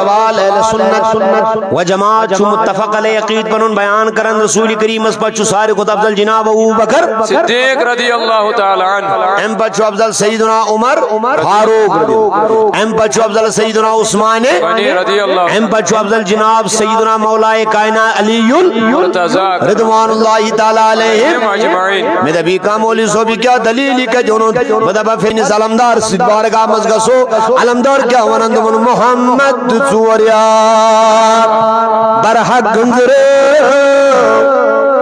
سوال اہل سنت و جماعت چھ متفق علیہ عقید پنن بیان کرن رسول کریم اس پچ سارے کو افضل جناب ابو بکر صدیق رضی اللہ تعالی عنہ، ام پچ افضل سیدنا عمر فاروق رضی اللہ، ام پچ افضل سیدنا عثمان رضی اللہ، ام پچ افضل جناب سیدنا مولا کائنات علی رضوان اللہ تعالی علیہ اجمعین۔ میں دبی کا مولی سو بھی کیا دلیل کہ جنوں مدبا فین علمدار سید بارگاہ مزگسو علمدار کیا ونند من محمد ژوریا برحق گنزرے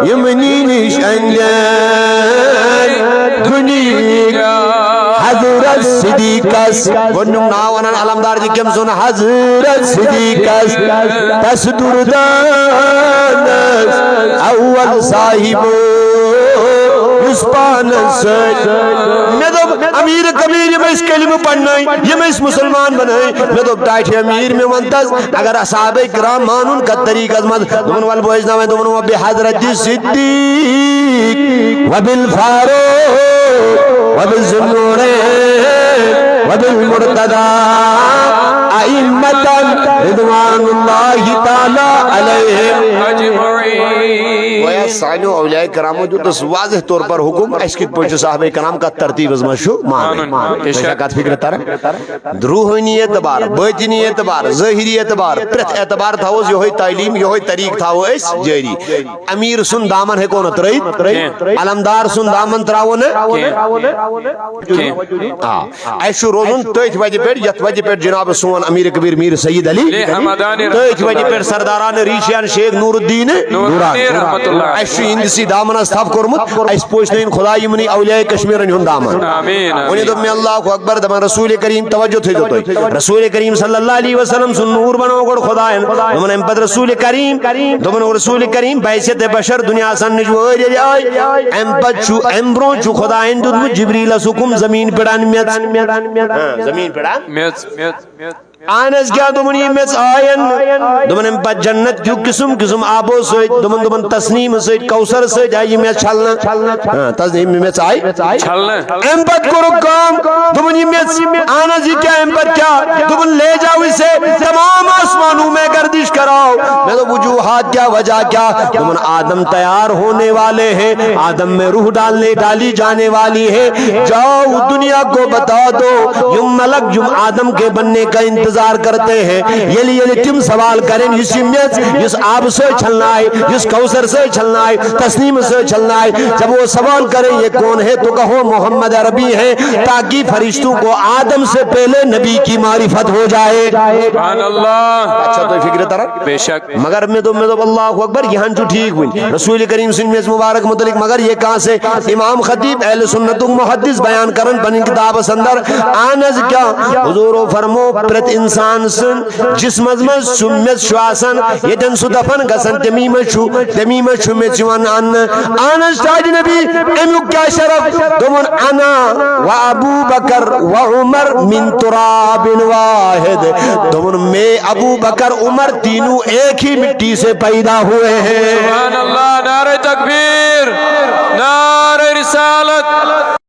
یمنی نشان دنیا حضرت صدیقس ونم ناونن علمدار جی کم سن حضرت صدیقس تس دردانس اول صاحب پانس میں دب امیر کبیر یہ میں اس کلمہ پڑھنائی یہ میں اس مسلمان بنائی میں دب ٹائٹ امیر میں منتظ اگر اصحابہ کرام مانون کا طریقہ دمن والبوئجنا میں دمن وبی حضرت صدیق وبالفاروق وبالذنورین وبالمرتضی ائمۃ رضوان اللہ تعالی علیہم اجمعین۔ گویا سائنو اولیاء کرامو جو دس واضح طور پر حکم اس کی پوچھو صحابہ کرام کا ترتیب از مشو مانے شکات فکر تارا روحانی اعتبار باطنی اعتبار ظاہری اعتبار پرت اعتبار تھا یہ ہوئی تعلیم یہ ہوئی طریق تھا وہ اس جاری امیر سن دامن ہے کون ترید علمدار سن دامن تراون ایشو روزن تیت وجہ پر یت وجہ پر جناب سون امیر کبیر میر سید علی تیت وجہ پر سرداران ریشیان شیخ نور الدین نورانی ایشو اندسی دامن استاف کرمت ایس پوچھنین خدا یمنی اولیاء کشمیرن ہن دامن ونی دم میں اللہ اکبر دم رسول کریم توجہ تھی دوتوئی رسول کریم صلی اللہ علیہ وسلم سن نور بنو گڑ خدا دمن امپد رسول کریم دمن رسول کریم بیسیت بشر دنیا سن نجوری آئی امپد چو امبرون چو خدا اندود جبریل سکم زمین پڑان میت زمین پڑان آنس کیا دمن یہ میت آئین دمن امپد جنت کیوں قسم قسم آبو سوید دمن تسنیم سوید کوثر سوید آئی میت چھلنا تسنیم میت آئی چھلنا امپد کرو کام دمن یہ میت آنس یہ کیا امپد کیا دمن لے جاؤ اسے تمام آسمانوں میں گردش کراؤ میں تو وجوہات کیا وجہ کیا دمن آدم تیار ہونے والے ہیں آدم میں روح ڈالی جانے والی ہے جاؤ دنیا کو بتا دو یم ملک جم آدم کے بننے کا انتظار کرتے ہیں یہ تم سوال کریں اس میت جس آب سے چھلنا ہے جس کوثر سے چھلنا ہے تسنیم سے چھلنا ہے جب وہ سوال کریں یہ کون ہے تو کہو محمد عربی ہے تاکہ فرشتوں کو آدم سے پہلے نبی کی معرفت ہو جائے سبحان اللہ۔ اچھا تو فکر طرح بے شک مگر میں تو اللہ اکبر یہاں جو ٹھیک ہوئی رسول کریم صلی اللہ علیہ وسلم مبارک متعلق مگر یہ کہاں سے امام خطیب اہل سنت محدث بیان کرن بن کتاب اندر آنز کیا حضور و فرمو پرت انسان سن جسم ازمز سمیت شواسن یدن سو دفن گسن تمیم شو میں چوان آنز تاج نبی امیو کیا شرف دمون انا و ابو بکر و عمر من تراب واحد دمون میں ابو بکر عمر تینوں ایک ہی مٹی سے پیدا ہوئے ہیں۔ سبحان اللہ، نعرہ تکبیر، نعرہ رسالت۔